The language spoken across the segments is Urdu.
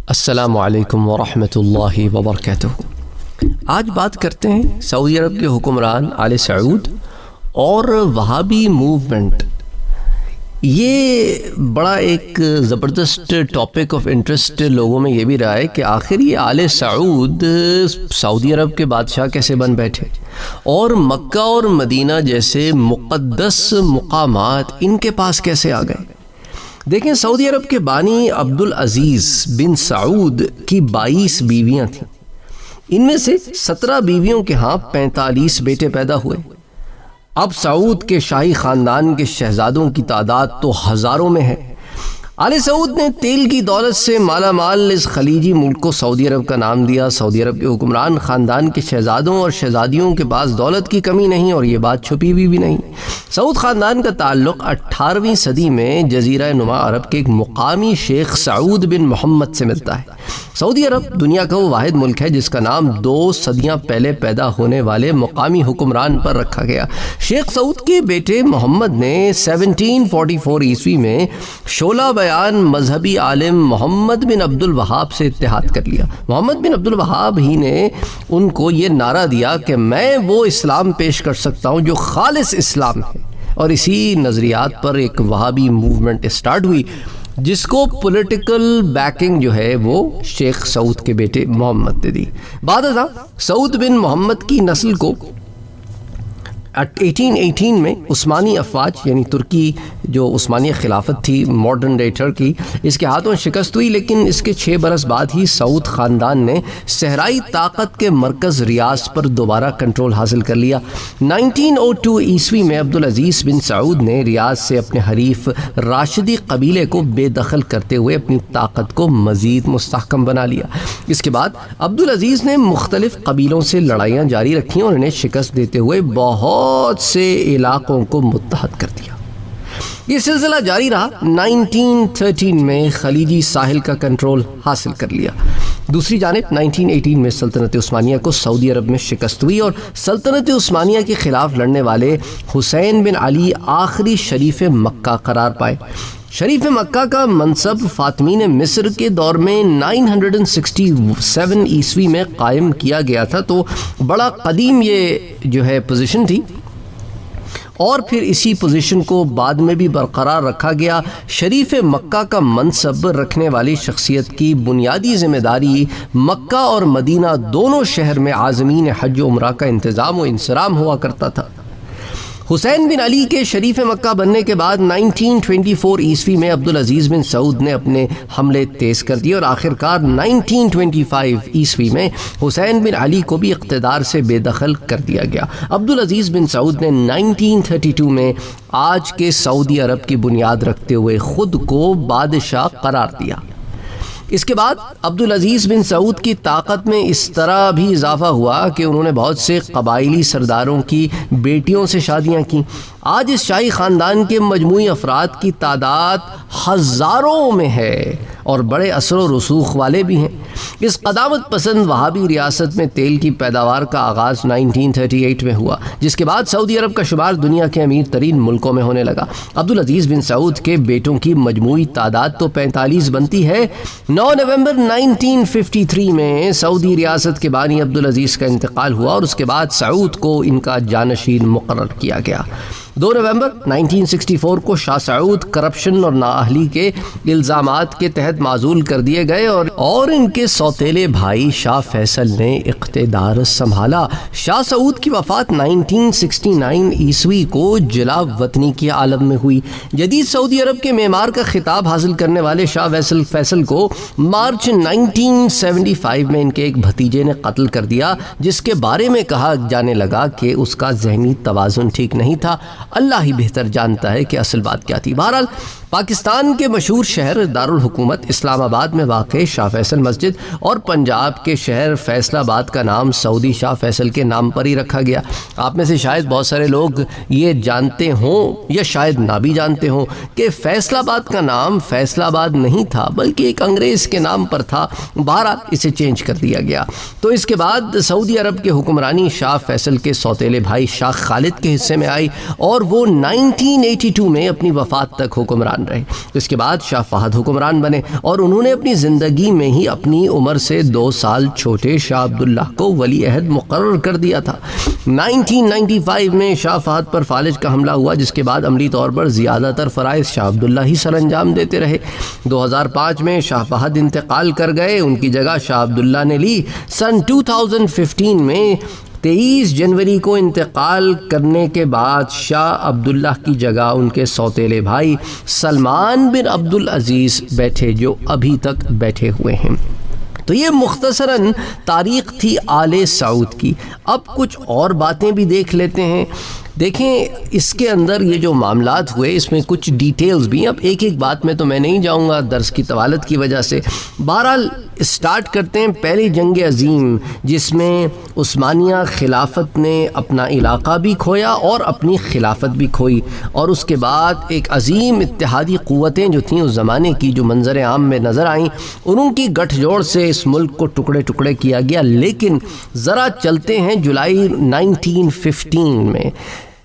السلام علیکم ورحمۃ اللہ وبرکاتہ۔ آج بات کرتے ہیں سعودی عرب کے حکمران آل سعود اور وہابی موومنٹ۔ یہ بڑا ایک زبردست ٹاپک آف انٹرسٹ لوگوں میں یہ بھی رہا ہے کہ آخر یہ آل سعود سعودی عرب کے بادشاہ کیسے بن بیٹھے اور مکہ اور مدینہ جیسے مقدس مقامات ان کے پاس کیسے آ گئے۔ دیکھیں، سعودی عرب کے بانی عبدالعزیز بن سعود کی 22 بیویاں تھیں۔ ان میں سے 17 بیویوں کے ہاں 45 بیٹے پیدا ہوئے۔ اب سعود کے شاہی خاندان کے شہزادوں کی تعداد تو ہزاروں میں ہے۔ آل سعود نے تیل کی دولت سے مالا مال اس خلیجی ملک کو سعودی عرب کا نام دیا۔ سعودی عرب کے حکمران خاندان کے شہزادوں اور شہزادیوں کے پاس دولت کی کمی نہیں، اور یہ بات چھپی ہوئی بھی نہیں۔ سعود خاندان کا تعلق 18ویں صدی میں جزیرہ نما عرب کے ایک مقامی شیخ سعود بن محمد سے ملتا ہے۔ سعودی عرب دنیا کا وہ واحد ملک ہے جس کا نام 2 صدیاں پہلے پیدا ہونے والے مقامی حکمران پر رکھا گیا۔ شیخ سعود کے بیٹے محمد نے 1744 عیسوی میں شعلہ بیان مذہبی عالم محمد بن عبد الوہاب سے اتحاد کر لیا۔ محمد بن عبد الوہاب ہی نے ان کو یہ نعرہ دیا کہ میں وہ اسلام پیش کر سکتا ہوں جو خالص اسلام ہے، اور اسی نظریات پر ایک وہابی موومنٹ اسٹارٹ ہوئی جس کو پولیٹیکل بیکنگ جو ہے وہ شیخ سعود کے بیٹے محمد نے دی۔ بعد ازاں سعود بن محمد کی نسل کو 1818 میں عثمانی افواج یعنی ترکی جو عثمانی خلافت تھی ماڈرن ڈے ٹرکی، اس کے ہاتھوں شکست ہوئی، لیکن اس کے 6 برس بعد ہی سعود خاندان نے صحرائی طاقت کے مرکز ریاض پر دوبارہ کنٹرول حاصل کر لیا۔ 1902 عیسوی میں عبدالعزیز بن سعود نے ریاض سے اپنے حریف راشدی قبیلے کو بے دخل کرتے ہوئے اپنی طاقت کو مزید مستحکم بنا لیا۔ اس کے بعد عبدالعزیز نے مختلف قبیلوں سے لڑائیاں جاری رکھیں اور انہیں شکست دیتے ہوئے بہت سے علاقوں کو متحد کر دیا۔ یہ سلسلہ جاری رہا۔ 1913 میں خلیجی ساحل کا کنٹرول حاصل کر لیا۔ دوسری جانب 1918 میں سلطنت عثمانیہ کو سعودی عرب میں شکست ہوئی اور سلطنت عثمانیہ کے خلاف لڑنے والے حسین بن علی آخری شریف مکہ قرار پائے۔ شریف مکہ کا منصب فاطمین مصر کے دور میں 967 عیسوی میں قائم کیا گیا تھا، تو بڑا قدیم یہ جو ہے پوزیشن تھی، اور پھر اسی پوزیشن کو بعد میں بھی برقرار رکھا گیا۔ شریف مکہ کا منصب رکھنے والی شخصیت کی بنیادی ذمہ داری مکہ اور مدینہ دونوں شہر میں عازمین حج و عمرہ کا انتظام و انصرام ہوا کرتا تھا۔ حسین بن علی کے شریف مکہ بننے کے بعد 1924 عیسوی میں عبدالعزیز بن سعود نے اپنے حملے تیز کر دیے اور آخرکار 1925 عیسوی میں حسین بن علی کو بھی اقتدار سے بے دخل کر دیا گیا۔ عبدالعزیز بن سعود نے 1932 میں آج کے سعودی عرب کی بنیاد رکھتے ہوئے خود کو بادشاہ قرار دیا۔ اس کے بعد عبدالعزیز بن سعود کی طاقت میں اس طرح بھی اضافہ ہوا کہ انہوں نے بہت سے قبائلی سرداروں کی بیٹیوں سے شادیاں کیں۔ آج اس شاہی خاندان کے مجموعی افراد کی تعداد ہزاروں میں ہے اور بڑے اثر و رسوخ والے بھی ہیں۔ اس قدامت پسند وہابی ریاست میں تیل کی پیداوار کا آغاز 1938 میں ہوا، جس کے بعد سعودی عرب کا شمار دنیا کے امیر ترین ملکوں میں ہونے لگا۔ عبدالعزیز بن سعود کے بیٹوں کی مجموعی تعداد تو 45 بنتی ہے۔ 9 نومبر 1953 میں سعودی ریاست کے بانی عبدالعزیز کا انتقال ہوا اور اس کے بعد سعود کو ان کا جانشین مقرر کیا گیا۔ 2 نومبر 1964 کو شاہ سعود کرپشن اور نااہلی کے الزامات کے تحت معزول کر دیے گئے اور ان کے سوتیلے بھائی شاہ فیصل نے اقتدار سنبھالا۔ شاہ سعود کی وفات 1969 عیسوی کو جلا وطنی کے عالم میں ہوئی۔ جدید سعودی عرب کے معمار کا خطاب حاصل کرنے والے شاہ فیصل کو مارچ 1975 میں ان کے ایک بھتیجے نے قتل کر دیا، جس کے بارے میں کہا جانے لگا کہ اس کا ذہنی توازن ٹھیک نہیں تھا۔ اللہ ہی بہتر جانتا ہے کہ اصل بات کیا تھی۔ بہرحال پاکستان کے مشہور شہر دارالحکومت اسلام آباد میں واقع شاہ فیصل مسجد اور پنجاب کے شہر فیصل آباد کا نام سعودی شاہ فیصل کے نام پر ہی رکھا گیا۔ آپ میں سے شاید بہت سارے لوگ یہ جانتے ہوں یا شاید نہ بھی جانتے ہوں کہ فیصل آباد کا نام فیصل آباد نہیں تھا بلکہ ایک انگریز کے نام پر تھا۔ بہرحال اسے چینج کر دیا گیا۔ تو اس کے بعد سعودی عرب کے حکمرانی شاہ فیصل کے سوتیلے بھائی شاہ خالد کے حصے میں آئی اور وہ 1982 میں اپنی وفات تک حکمران رہے. اس کے بعد شاہ فہد حکمران بنے اور انہوں نے اپنی زندگی میں ہی اپنی عمر سے 2 سال چھوٹے شاہ عبداللہ کو ولی عہد مقرر کر دیا تھا. 1995 میں شاہ فہد پر فالج کا حملہ ہوا، جس کے بعد عملی طور پر زیادہ تر فرائض شاہ عبداللہ ہی سر انجام دیتے رہے. 2005 میں شاہ فہد انتقال کر گئے، ان کی جگہ شاہ عبداللہ نے لی. سن 2015 میں 23 جنوری کو انتقال کرنے کے بعد شاہ عبداللہ کی جگہ ان کے سوتیلے بھائی سلمان بن عبدالعزیز بیٹھے، جو ابھی تک بیٹھے ہوئے ہیں. تو یہ مختصراً تاریخ تھی آل سعود کی. اب کچھ اور باتیں بھی دیکھ لیتے ہیں. دیکھیں اس کے اندر یہ جو معاملات ہوئے اس میں کچھ ڈیٹیلز بھی، اب ایک ایک بات میں تو میں نہیں جاؤں گا درس کی طوالت کی وجہ سے. بہرحال اسٹارٹ کرتے ہیں پہلی جنگ عظیم، جس میں عثمانیہ خلافت نے اپنا علاقہ بھی کھویا اور اپنی خلافت بھی کھوئی، اور اس کے بعد ایک عظیم اتحادی قوتیں جو تھیں اس زمانے کی، جو منظر عام میں نظر آئیں، انہوں کی گٹھ جوڑ سے اس ملک کو ٹکڑے ٹکڑے کیا گیا. لیکن ذرا چلتے ہیں جولائی 1915 میں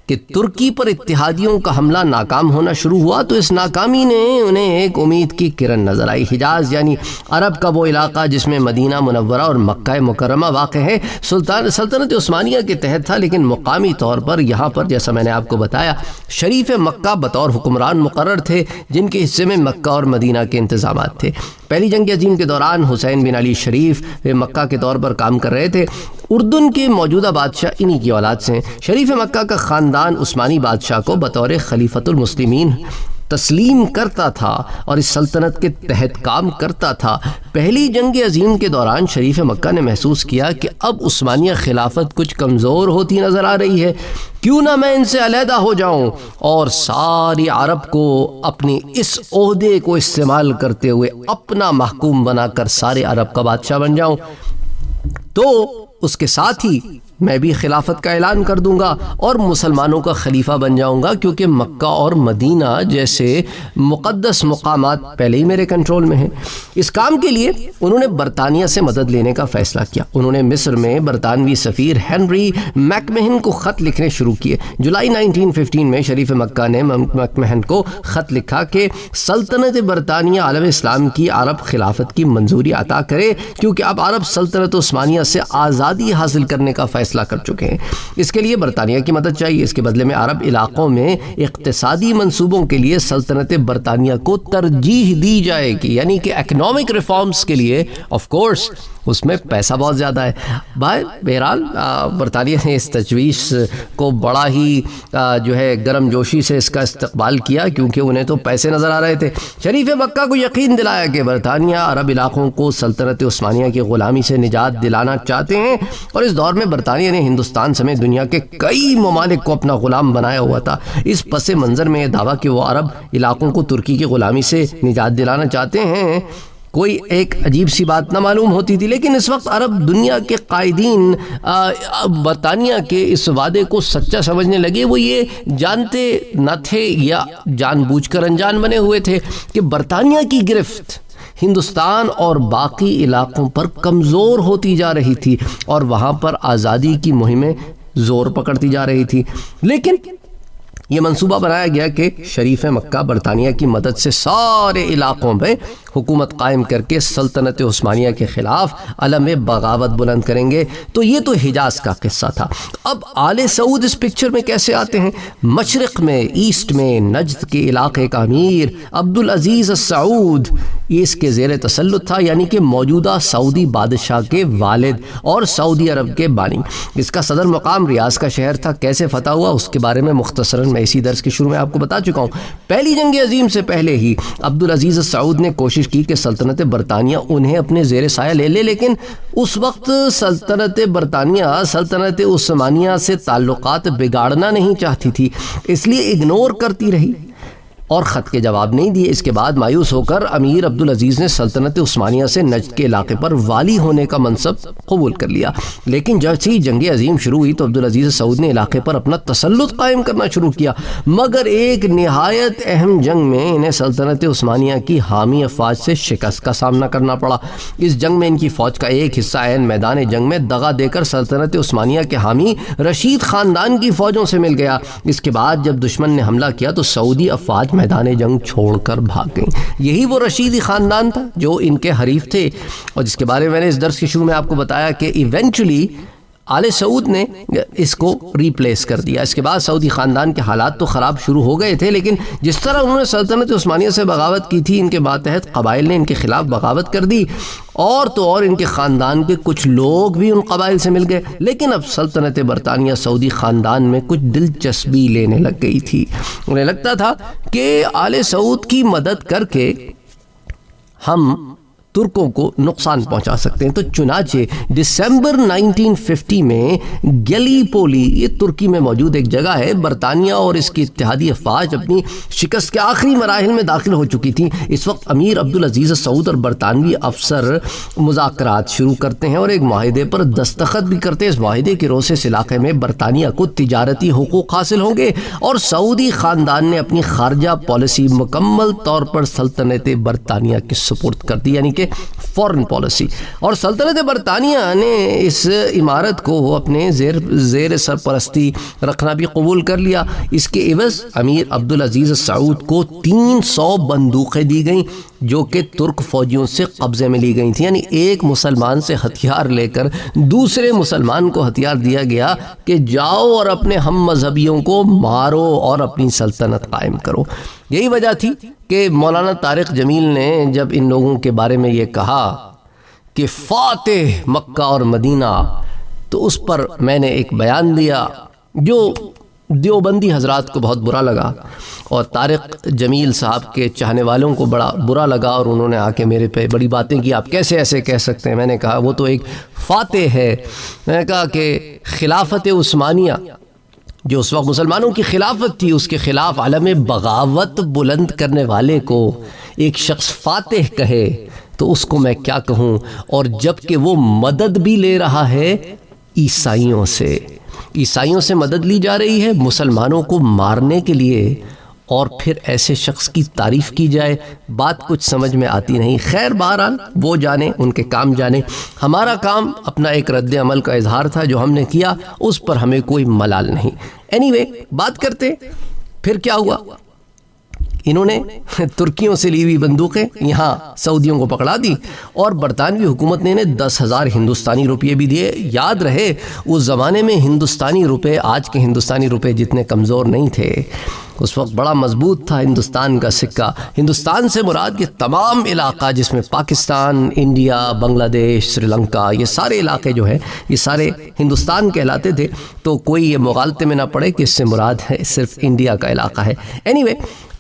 کہ ترکی پر اتحادیوں کا حملہ ناکام ہونا شروع ہوا. تو اس ناکامی نے انہیں ایک امید کی کرن نظر آئی. حجاز یعنی عرب کا وہ علاقہ جس میں مدینہ منورہ اور مکہ مکرمہ واقع ہے، سلطنت عثمانیہ کے تحت تھا، لیکن مقامی طور پر یہاں پر جیسا میں نے آپ کو بتایا شریف مکہ بطور حکمران مقرر تھے، جن کے حصے میں مکہ اور مدینہ کے انتظامات تھے. پہلی جنگ عظیم کے دوران حسین بن علی شریف مکہ کے طور پر کام کر رہے تھے. اردن کے موجودہ بادشاہ انہی کی اولاد سے ہیں. شریف مکہ کا خاندان عثمانی بادشاہ کو بطور خلیفۃ المسلمین تسلیم کرتا تھا اور اس سلطنت کے تحت کام کرتا تھا. پہلی جنگ عظیم کے دوران شریف مکہ نے محسوس کیا کہ اب عثمانیہ خلافت کچھ کمزور ہوتی نظر آ رہی ہے، کیوں نہ میں ان سے علیحدہ ہو جاؤں اور ساری عرب کو اپنی اس عہدے کو استعمال کرتے ہوئے اپنا محکوم بنا کر سارے عرب کا بادشاہ بن جاؤں. تو اس کے ساتھ ہی میں بھی خلافت کا اعلان کر دوں گا اور مسلمانوں کا خلیفہ بن جاؤں گا، کیونکہ مکہ اور مدینہ جیسے مقدس مقامات پہلے ہی میرے کنٹرول میں ہیں. اس کام کے لیے انہوں نے برطانیہ سے مدد لینے کا فیصلہ کیا. انہوں نے مصر میں برطانوی سفیر ہنری میکمہن کو خط لکھنے شروع کیے. جولائی 1915 میں شریف مکہ نے میکمہن کو خط لکھا کہ سلطنت برطانیہ عالم اسلام کی عرب خلافت کی منظوری عطا کرے، کیونکہ اب عرب سلطنت عثمانیہ سے آزادی حاصل کرنے کا فیصلہ کر چکے ہیں. اس کے لیے برطانیہ کی مدد چاہیے. اس کے بدلے میں عرب علاقوں میں اقتصادی منصوبوں کے لیے سلطنت برطانیہ کو ترجیح دی جائے گی، یعنی کہ اکنامک ریفارمز کے لیے آف کورس اس میں پیسہ بہت زیادہ ہے. بہرحال برطانیہ نے اس تجویز کو بڑا ہی جو ہے گرم جوشی سے اس کا استقبال کیا، کیونکہ انہیں تو پیسے نظر آ رہے تھے. شریف مکہ کو یقین دلایا کہ برطانیہ عرب علاقوں کو سلطنت عثمانیہ کی غلامی سے نجات دلانا چاہتے ہیں، اور اس دور میں برطانیہ نے ہندوستان سمیت دنیا کے کئی ممالک کو اپنا غلام بنایا ہوا تھا. اس پس منظر میں یہ دعویٰ کہ وہ عرب علاقوں کو ترکی کی غلامی سے نجات دلانا چاہتے ہیں کوئی ایک عجیب سی بات نہ معلوم ہوتی تھی. لیکن اس وقت عرب دنیا کے قائدین برطانیہ کے اس وعدے کو سچا سمجھنے لگے. وہ یہ جانتے نہ تھے یا جان بوجھ کر انجان بنے ہوئے تھے کہ برطانیہ کی گرفت ہندوستان اور باقی علاقوں پر کمزور ہوتی جا رہی تھی اور وہاں پر آزادی کی مہمیں زور پکڑتی جا رہی تھی. لیکن یہ منصوبہ بنایا گیا کہ شریف مکہ برطانیہ کی مدد سے سارے علاقوں میں حکومت قائم کر کے سلطنت عثمانیہ کے خلاف علم بغاوت بلند کریں گے. تو یہ تو حجاز کا قصہ تھا. اب آل سعود اس پکچر میں کیسے آتے ہیں؟ مشرق میں، ایسٹ میں نجد کے علاقے کا امیر عبدالعزیز السعود یہ اس کے زیر تسلط تھا، یعنی کہ موجودہ سعودی بادشاہ کے والد اور سعودی عرب کے بانی. اس کا صدر مقام ریاض کا شہر تھا. کیسے فتح ہوا اس کے بارے میں مختصراً میں اسی درس کے شروع میں آپ کو بتا چکا ہوں. پہلی جنگ عظیم سے پہلے ہی عبدالعزیز السعود نے کوشش کی کہ سلطنت برطانیہ انہیں اپنے زیر سایہ لے لے، لیکن اس وقت سلطنت برطانیہ سلطنت عثمانیہ سے تعلقات بگاڑنا نہیں چاہتی تھی، اس لیے اگنور کرتی رہی اور خط کے جواب نہیں دیے. اس کے بعد مایوس ہو کر امیر عبدالعزیز نے سلطنت عثمانیہ سے نجد کے علاقے پر والی ہونے کا منصب قبول کر لیا. لیکن جب ہی جنگ عظیم شروع ہوئی تو عبدالعزیز سعود نے علاقے پر اپنا تسلط قائم کرنا شروع کیا، مگر ایک نہایت اہم جنگ میں انہیں سلطنت عثمانیہ کی حامی افواج سے شکست کا سامنا کرنا پڑا. اس جنگ میں ان کی فوج کا ایک حصہ عین میدان جنگ میں دغا دے کر سلطنت عثمانیہ کے حامی رشید خاندان کی فوجوں سے مل گیا. اس کے بعد جب دشمن نے حملہ کیا تو سعودی افواج میدان جنگ چھوڑ کر بھاگ گئیں۔ یہی وہ رشیدی خاندان تھا جو ان کے حریف تھے، اور جس کے بارے میں نے اس درس کے شروع میں آپ کو بتایا کہ ایونچولی آل سعود نے اس کو ریپلیس کر دیا۔ اس کے بعد سعودی خاندان کے حالات تو خراب شروع ہو گئے تھے، لیکن جس طرح انہوں نے سلطنت عثمانیہ سے بغاوت کی تھی، ان کے ماتحت قبائل نے ان کے خلاف بغاوت کر دی، اور تو اور ان کے خاندان کے کچھ لوگ بھی ان قبائل سے مل گئے۔ لیکن اب سلطنت برطانیہ سعودی خاندان میں کچھ دلچسپی لینے لگ گئی تھی۔ انہیں لگتا تھا کہ آل سعود کی مدد کر کے ہم ترکوں کو نقصان پہنچا سکتے ہیں۔ تو چنانچہ دسمبر 1950 میں گلی پولی، یہ ترکی میں موجود ایک جگہ ہے، برطانیہ اور اس کی اتحادی افواج اپنی شکست کے آخری مراحل میں داخل ہو چکی تھی۔ اس وقت امیر عبدالعزیز سعود اور برطانوی افسر مذاکرات شروع کرتے ہیں اور ایک معاہدے پر دستخط بھی کرتے ہیں۔ اس معاہدے کے روز سے اس علاقے میں برطانیہ کو تجارتی حقوق حاصل ہوں گے، اور سعودی خاندان نے اپنی خارجہ پالیسی مکمل طور پر سلطنت برطانیہ کے سپرد کر دی، یعنی کہ فورن پالیسی۔ اور سلطنت برطانیہ نے اس عمارت کو اپنے زیر سرپرستی رکھنا بھی قبول کر لیا۔ اس کے عوض امیر عبدالعزیز سعود کو 300 بندوقیں دی گئیں جو کہ ترک فوجیوں سے قبضے میں لی گئی تھیں، یعنی ایک مسلمان سے ہتھیار لے کر دوسرے مسلمان کو ہتھیار دیا گیا کہ جاؤ اور اپنے ہم مذہبیوں کو مارو اور اپنی سلطنت قائم کرو۔ یہی وجہ تھی کہ مولانا طارق جمیل نے جب ان لوگوں کے بارے میں یہ کہا کہ فاتح مکہ اور مدینہ، تو اس پر میں نے ایک بیان دیا جو دیوبندی حضرات کو بہت برا لگا، اور طارق جمیل صاحب کے چاہنے والوں کو بڑا برا لگا، اور انہوں نے آ کے میرے پہ بڑی باتیں کی، آپ کیسے ایسے کہہ سکتے ہیں؟ میں نے کہا وہ تو ایک فاتح ہے۔ میں نے کہا کہ خلافت عثمانیہ جو اس وقت مسلمانوں کی خلافت تھی، اس کے خلاف علم بغاوت بلند کرنے والے کو ایک شخص فاتح کہے تو اس کو میں کیا کہوں؟ اور جب کہ وہ مدد بھی لے رہا ہے عیسائیوں سے مدد لی جا رہی ہے مسلمانوں کو مارنے کے لیے، اور پھر ایسے شخص کی تعریف کی جائے، بات کچھ سمجھ میں آتی نہیں۔ خیر بہرحال وہ جانے، ان کے کام جانے، ہمارا کام اپنا ایک رد عمل کا اظہار تھا جو ہم نے کیا، اس پر ہمیں کوئی ملال نہیں۔ اینی بات کرتے پھر کیا ہوا۔ انہوں نے ترکیوں سے لی ہوئی بندوقیں یہاں سعودیوں کو پکڑا دی، اور برطانوی حکومت نے انہیں 10,000 ہندوستانی روپے بھی دیے۔ یاد رہے اس زمانے میں ہندوستانی روپے آج کے ہندوستانی روپے جتنے کمزور نہیں تھے، اس وقت بڑا مضبوط تھا ہندوستان کا سکہ۔ ہندوستان سے مراد یہ تمام علاقہ جس میں پاکستان، انڈیا، بنگلہ دیش، سری لنکا، یہ سارے علاقے جو ہیں یہ سارے ہندوستان کہلاتے تھے، تو کوئی یہ مغالطے میں نہ پڑے کہ اس سے مراد ہے صرف انڈیا کا علاقہ ہے۔ اینی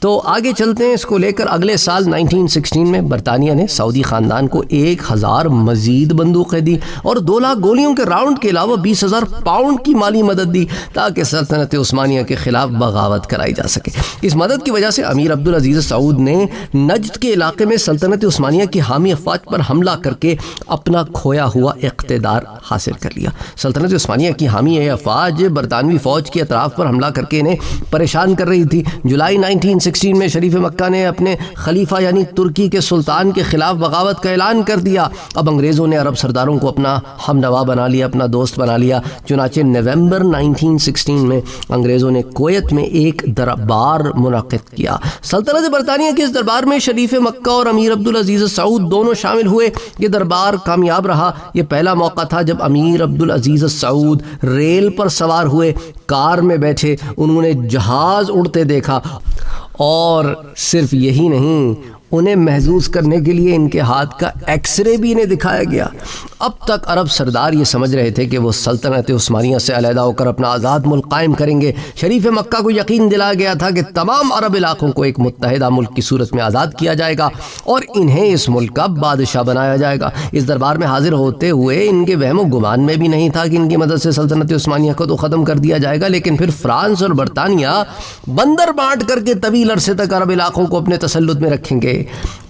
تو آگے چلتے ہیں، اس کو لے کر اگلے سال 1916 میں برطانیہ نے سعودی خاندان کو 1,000 مزید بندوقیں دی، اور 2 لاکھ گولیوں کے راؤنڈ کے علاوہ 20,000 پاؤنڈ کی مالی مدد دی تاکہ سلطنت عثمانیہ کے خلاف بغاوت کرائی جا سکے۔ اس مدد کی وجہ سے امیر عبدالعزیز سعود نے نجد کے علاقے میں سلطنت عثمانیہ کی حامی افواج پر حملہ کر کے اپنا کھویا ہوا اقتدار حاصل کر لیا۔ سلطنت عثمانیہ کی حامی افواج برطانوی فوج کے اطراف پر حملہ کر کے انہیں پریشان کر رہی تھی۔ جولائی 1916 میں شریف مکہ نے اپنے خلیفہ یعنی ترکی کے سلطان کے خلاف بغاوت کا اعلان کر دیا۔ اب انگریزوں نے عرب سرداروں کو اپنا ہمنوا بنا لیا، اپنا دوست بنا لیا۔ چنانچہ نومبر 1916 میں انگریزوں نے کویت میں ایک دربار منعقد کیا۔ سلطنت برطانیہ کے اس دربار میں شریف مکہ اور امیر عبدالعزیز سعود دونوں شامل ہوئے۔ یہ دربار کامیاب رہا۔ یہ پہلا موقع تھا جب امیر عبدالعزیز سعود ریل پر سوار ہوئے، کار میں بیٹھے، انہوں نے جہاز اڑتے دیکھا، اور صرف یہی نہیں، انہیں محظوظ کرنے کے لیے ان کے ہاتھ کا ایکس رے بھی انہیں دکھایا گیا۔ اب تک عرب سردار یہ سمجھ رہے تھے کہ وہ سلطنت عثمانیہ سے علیحدہ ہو کر اپنا آزاد ملک قائم کریں گے۔ شریف مکہ کو یقین دلایا گیا تھا کہ تمام عرب علاقوں کو ایک متحدہ ملک کی صورت میں آزاد کیا جائے گا اور انہیں اس ملک کا بادشاہ بنایا جائے گا۔ اس دربار میں حاضر ہوتے ہوئے ان کے وہم و گمان میں بھی نہیں تھا کہ ان کی مدد سے سلطنت عثمانیہ کو تو ختم کر دیا جائے گا، لیکن پھر فرانس اور برطانیہ بندر بانٹ کر کے طویل عرصے تک عرب علاقوں کو اپنے تسلط میں رکھیں گے۔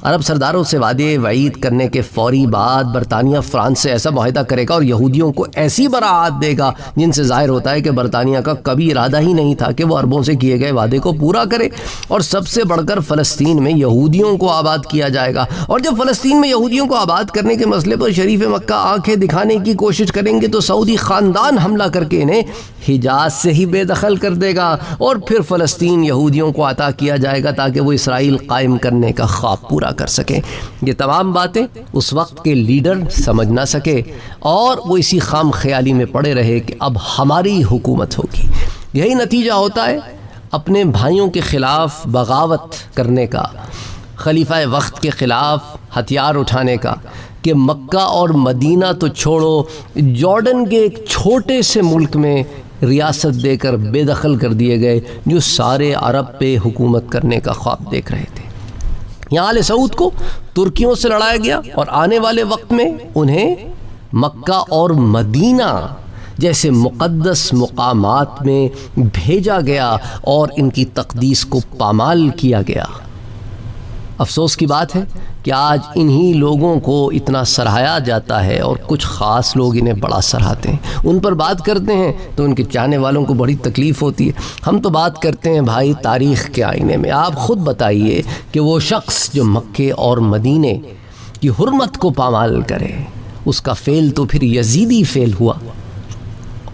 عرب سرداروں سے وعدے وعید کرنے کے فوری بعد برطانیہ فرانس سے ایسا معاہدہ کرے گا اور یہودیوں کو ایسی براعات دے گا جن سے ظاہر ہوتا ہے کہ برطانیہ کا کبھی ارادہ ہی نہیں تھا کہ وہ عربوں سے کیے گئے وعدے کو پورا کرے. اور سب سے بڑھ کر فلسطین میں یہودیوں کو آباد کیا جائے گا. اور جب فلسطین میں یہودیوں کو آباد کرنے کے مسئلے پر شریف مکہ آنکھیں دکھانے کی کوشش کریں گے تو سعودی خاندان حملہ کر کے انہیں حجاز سے ہی بے دخل کر دے گا اور پھر فلسطین یہودیوں کو عطا کیا جائے گا تاکہ وہ اسرائیل قائم کرنے کا خواب پورا کر سکیں. یہ تمام باتیں اس وقت کے لیڈر سمجھ نہ سکے اور وہ اسی خام خیالی میں پڑے رہے کہ اب ہماری حکومت ہوگی. یہی نتیجہ ہوتا ہے اپنے بھائیوں کے خلاف بغاوت کرنے کا، خلیفہ وقت کے خلاف ہتھیار اٹھانے کا، کہ مکہ اور مدینہ تو چھوڑو، جارڈن کے ایک چھوٹے سے ملک میں ریاست دے کر بے دخل کر دیے گئے جو سارے عرب پہ حکومت کرنے کا خواب دیکھ رہے تھے. یہاں آل سعود کو ترکیوں سے لڑایا گیا اور آنے والے وقت میں انہیں مکہ اور مدینہ جیسے مقدس مقامات میں بھیجا گیا اور ان کی تقدیس کو پامال کیا گیا. افسوس کی بات ہے کہ آج انہی لوگوں کو اتنا سراہا جاتا ہے اور کچھ خاص لوگ انہیں بڑا سراہتے ہیں. ان پر بات کرتے ہیں تو ان کے چاہنے والوں کو بڑی تکلیف ہوتی ہے. ہم تو بات کرتے ہیں بھائی تاریخ کے آئینے میں. آپ خود بتائیے کہ وہ شخص جو مکے اور مدینے کی حرمت کو پامال کرے اس کا فعل تو پھر یزیدی فعل ہوا.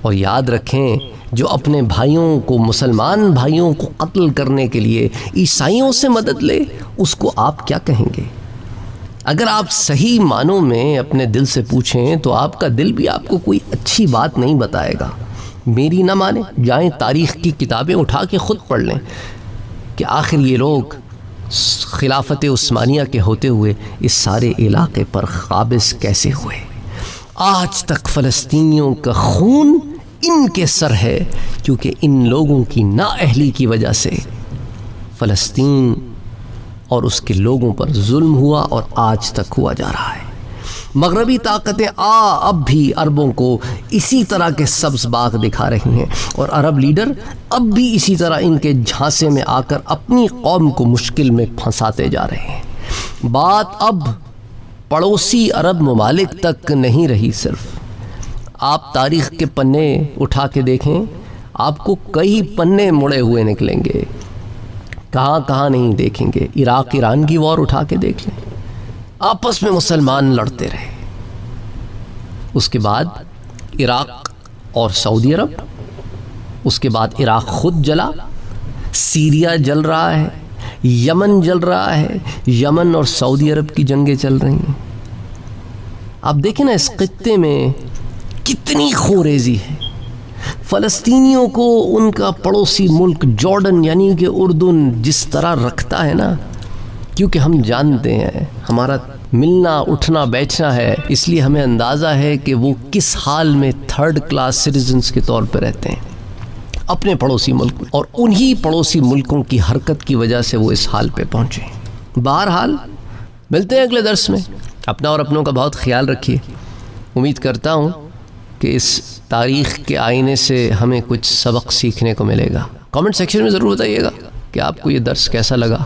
اور یاد رکھیں جو اپنے بھائیوں کو، مسلمان بھائیوں کو قتل کرنے کے لیے عیسائیوں سے مدد لے اس کو آپ کیا کہیں گے؟ اگر آپ صحیح معنوں میں اپنے دل سے پوچھیں تو آپ کا دل بھی آپ کو کوئی اچھی بات نہیں بتائے گا. میری نہ مانیں، جائیں تاریخ کی کتابیں اٹھا کے خود پڑھ لیں کہ آخر یہ لوگ خلافت عثمانیہ کے ہوتے ہوئے اس سارے علاقے پر قابض کیسے ہوئے. آج تک فلسطینیوں کا خون ان کے سر ہے کیونکہ ان لوگوں کی نااہلی کی وجہ سے فلسطین اور اس کے لوگوں پر ظلم ہوا اور آج تک ہوا جا رہا ہے. مغربی طاقتیں اب بھی عربوں کو اسی طرح کے سبز باغ دکھا رہی ہیں اور عرب لیڈر اب بھی اسی طرح ان کے جھانسے میں آ کر اپنی قوم کو مشکل میں پھنساتے جا رہے ہیں. بات اب پڑوسی عرب ممالک تک نہیں رہی. صرف آپ تاریخ کے پنے اٹھا کے دیکھیں، آپ کو کئی پنے مڑے ہوئے نکلیں گے. کہاں کہاں نہیں دیکھیں گے. عراق ایران کی وار اٹھا کے دیکھ لیں، آپس میں مسلمان لڑتے رہے. اس کے بعد عراق اور سعودی عرب، اس کے بعد عراق خود جلا، سیریا جل رہا ہے، یمن جل رہا ہے، یمن اور سعودی عرب کی جنگیں چل رہی ہیں. آپ دیکھیں نا اس خطے میں کتنی خوریزی ہے. فلسطینیوں کو ان کا پڑوسی ملک جارڈن یعنی کہ اردن جس طرح رکھتا ہے نا، کیونکہ ہم جانتے ہیں ہمارا ملنا اٹھنا بیٹھنا ہے، اس لیے ہمیں اندازہ ہے کہ وہ کس حال میں تھرڈ کلاس سٹیزنز کے طور پہ رہتے ہیں اپنے پڑوسی ملک میں، اور انہی پڑوسی ملکوں کی حرکت کی وجہ سے وہ اس حال پہ پہنچے. بہرحال ملتے ہیں اگلے درس میں. اپنا اور اپنوں کا بہت خیال رکھیے. امید کرتا ہوں کہ اس تاریخ کے آئینے سے ہمیں کچھ سبق سیکھنے کو ملے گا. کامنٹ سیکشن میں ضرور بتائیے گا کہ آپ کو یہ درس کیسا لگا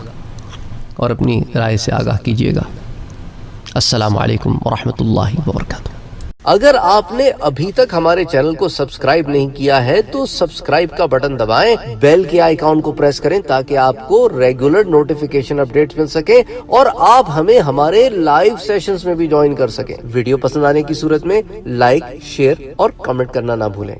اور اپنی رائے سے آگاہ کیجیے گا. السلام علیکم ورحمۃ اللہ وبرکاتہ. اگر آپ نے ابھی تک ہمارے چینل کو سبسکرائب نہیں کیا ہے تو سبسکرائب کا بٹن دبائیں، بیل کے آئیکن کو پریس کریں تاکہ آپ کو ریگولر نوٹیفیکیشن اپڈیٹس مل سکے اور آپ ہمیں ہمارے لائیو سیشنز میں بھی جوائن کر سکیں. ویڈیو پسند آنے کی صورت میں لائک، شیئر اور کمنٹ کرنا نہ بھولیں.